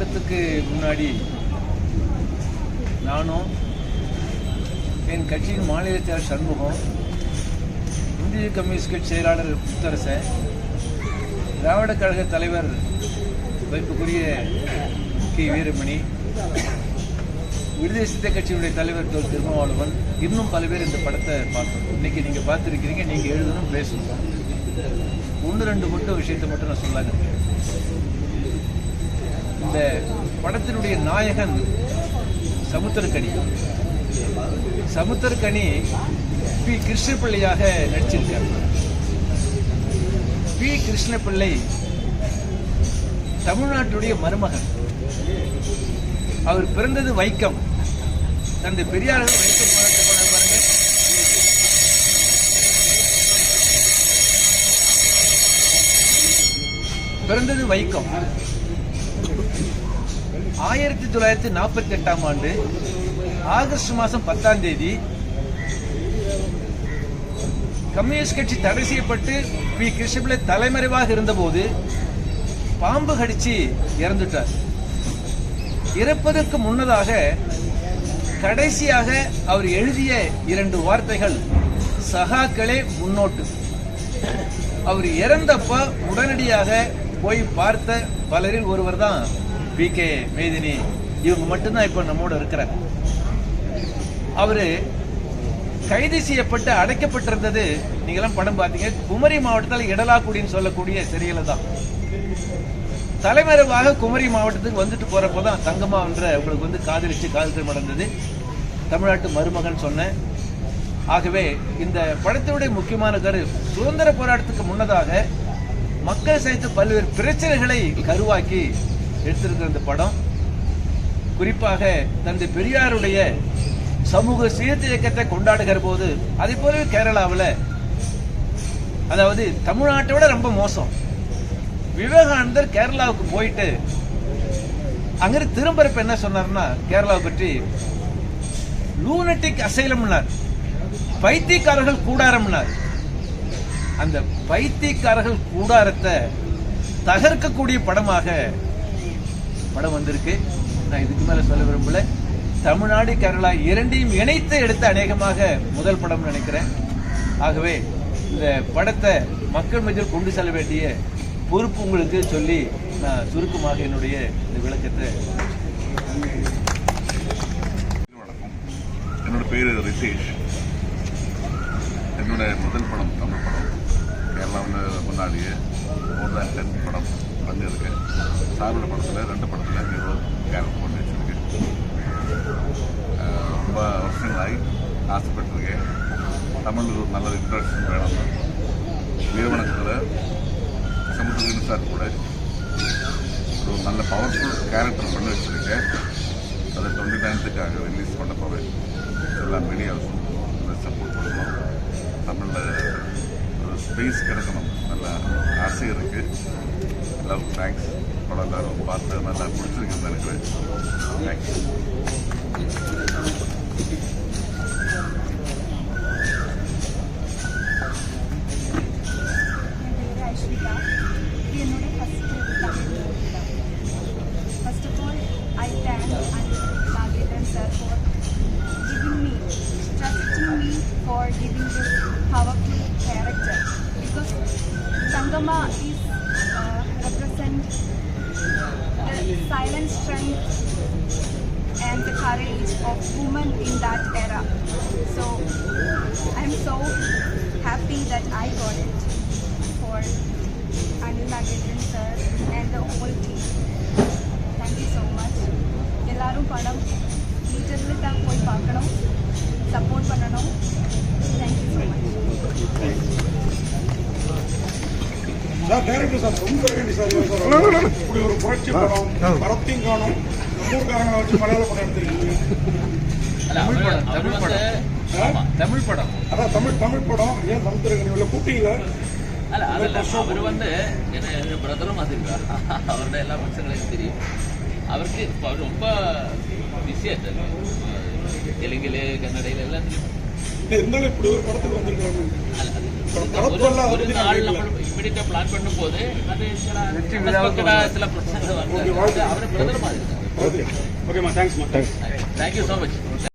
வாரத்துக்கு முன்னாடி நானும் என் கட்சியின் மாநில செயலர் சண்முகம், இந்திய கம்யூனிஸ்ட் கட்சி செயலாளர் முத்தரசன், திராவிட கழக தலைவர் வைப்புக்குரிய கே வீரமணி, விடுதலை சித்த கட்சியினுடைய தலைவர் திருமாவளவன், இன்னும் பல பேர் இந்த படத்தை பார்த்தோம். இன்னைக்கு நீங்கள் பார்த்துருக்கிறீங்க. நீங்கள் எழுதணும், பேசணும். ஒன்று ரெண்டு மட்டும் விஷயத்தை மட்டும் நான் சொல்லாங்க. இந்த படத்தினுடைய நாயகன் சமுத்திரக்கனி. சமுத்திரக்கனி பி கிருஷ்ணபிள்ளையாக நடிச்சிருக்கார். பி கிருஷ்ணபிள்ளை தமிழ்நாட்டுடைய மருமகன். அவர் பிறந்தது வைக்கம். தந்தை பெரியார் வைக்கம் பாருங்க. பிறந்தது வைக்கம். 1948ஆம் ஆண்டு ஆகஸ்ட் மாதம் 10ஆம் தேதி கம்யூனிஸ்ட் கட்சி தடை செய்யப்பட்டு பி கிருஷ்ணபிள்ளை தலைமறைவாக இருந்தபோது பாம்பு கடிச்சு இறந்துட்டார். இறப்பதற்கு முன்னதாக கடைசியாக அவர் எழுதிய 2 வார்த்தைகள் சகாக்களே முன்னோட்டு. அவர் இறந்தப்ப உடனடியாக போய் பார்த்த பலரில் ஒருவர் தான் பி கே மேதினி. இவங்க மட்டும்தான் இப்ப நம்மோட இருக்கிறார். அவரு கைது செய்யப்பட்டு அடைக்கப்பட்டிருந்தது, நீங்களாம் படம் பார்த்தீங்க, குமரி மாவட்டத்தில் இடலாக்குடின்னு சொல்லக்கூடிய சிறையில தான். தலைமறைவாக குமரி மாவட்டத்துக்கு வந்துட்டு போறப்பதான் தங்கம்மா என்ற உங்களுக்கு காதலிச்சு காதல் திருமணம் நடந்தது. தமிழ்நாட்டு மருமகன் சொன்னேன். ஆகவே இந்த படத்தினுடைய முக்கியமான சுதந்திர போராட்டத்துக்கு முன்னதாக மக்கள் சந்தித்த பல்வேறு பிரச்சனைகளை கருவாக்கி எடுத்திருக்கிற இந்த படம். குறிப்பாக தந்தை பெரியாருடைய சமூக சீர்திருத்த இயக்கத்தை கொண்டாடுகிற போது, அதே போல கேரளாவில், அதாவது தமிழ்நாட்டை விட ரொம்ப மோசம், விவேகானந்தர் கேரளாவுக்கு போயிட்டு அங்கிருந்து திரும்பறப்ப என்ன சொன்னார்னா, கேரளாவை பற்றி லூனட்டிக் அசைலம்னார், பைத்தியக்காரர்கள் கூடாரம்னார். அந்த பைத்தியக்காரர்கள் கூடாரத்தை தகர்க்கக்கூடிய படமாக படம் வந்திருக்கு. நான் இதுக்கு மேல சொல்ல விரும்பல. தமிழ்நாடு கேரளா இரண்டையும் இணைத்து எடுத்த அநேகமாக முதல் படம் நினைக்கிறேன். ஆகவே இந்த படத்தை மக்கள் மத்தியில் கொண்டு செல்ல வேண்டிய பொறுப்பு உங்களுக்கு சொல்லி நான் சுருக்கமாக என்னுடைய இந்த விளக்கத்தை. என்னோட பேர் ரிதேஷ். என்னோட முதல் படம் தமிழ் படம். கேரளாவில் முன்னாடியே மோர் தேன் 10 படம் பண்ணியிருக்கேன். சாரோட படத்தில் 2 படத்தில் ஹீரோ கேரக்டர் பண்ணி வச்சுருக்கேன். ரொம்ப வருஷங்களாகி ஆசைப்பட்டிருக்கேன் தமிழில் ஒரு நல்ல இன்ட்ரடக்ஷன் வேணும்னு. வீரவணக்கத்தில் சமுத்திரக்கனி சார் கூட ஒரு நல்ல பவர்ஃபுல் கேரக்டர் பண்ணி வச்சுருக்கேன். அதை 29th ரிலீஸ் பண்ண போவேன். எல்லா மீடியாவுக்கும் அதை சப்போர்ட் பண்ணணும். தமிழில் ஒரு ஸ்பேஸ் கிடைக்கணும், நல்ல ஆசை இருக்குது. எல்லாருக்கும் தேங்க்ஸ். படம் எல்லாரும் பார்த்து நல்லா பிடிச்சிருக்குன்னு நினைக்கிறேன். Thanks. First of all, I thank Nagarjan sir for giving me, trusting me for giving this powerful character, because Tangama is represent the silent strength and the courage of women in that era. So I am so happy that I got it for Anil Nagarjan sir and the whole team. Thank you so much. எல்லாரும் படம் தியேட்டரில் தான் போய் பார்க்கணும், support பண்ணணும். Thank you so much. Sir, director sir, Samuthirakani sir இப்படி ஒரு புரட்சி படம் படத்தையும் காணும், ஊர்காரங்களை வச்சு மலையாள படம் எடுத்திருக்கீங்க. தமிழ் படம் அதான் தமிழ் படம். ஏன் சமுத்திரக்கனி உள்ள கூட்டிங்களா? അല്ല അതല്ല, അവർ വന്ന് എൻ്റെ ബ്രദറും അതില്ല, അവരുടെ എല്ലാ പ്രശ്നങ്ങളും தெரியும். അവർക്ക് ரொம்ப பிஸியாயிட்டாங்க. தெலுங்கில் கன்னடையில் எல்லாம் இருந்தாலும் இப்படி ஒரு படத்துக்கு வந்திருக்காங்க. അല്ല ஒரு நாள் நம்ம இமிடியேட்டா பிளான் பண்ணும்போது அது சில பிரச்சனைகள் வந்து அவர் பிரதர் மாதிரி ஓகேம்மா தேங்க்ஸ்மா தேங்க்யூ ஸோ மச்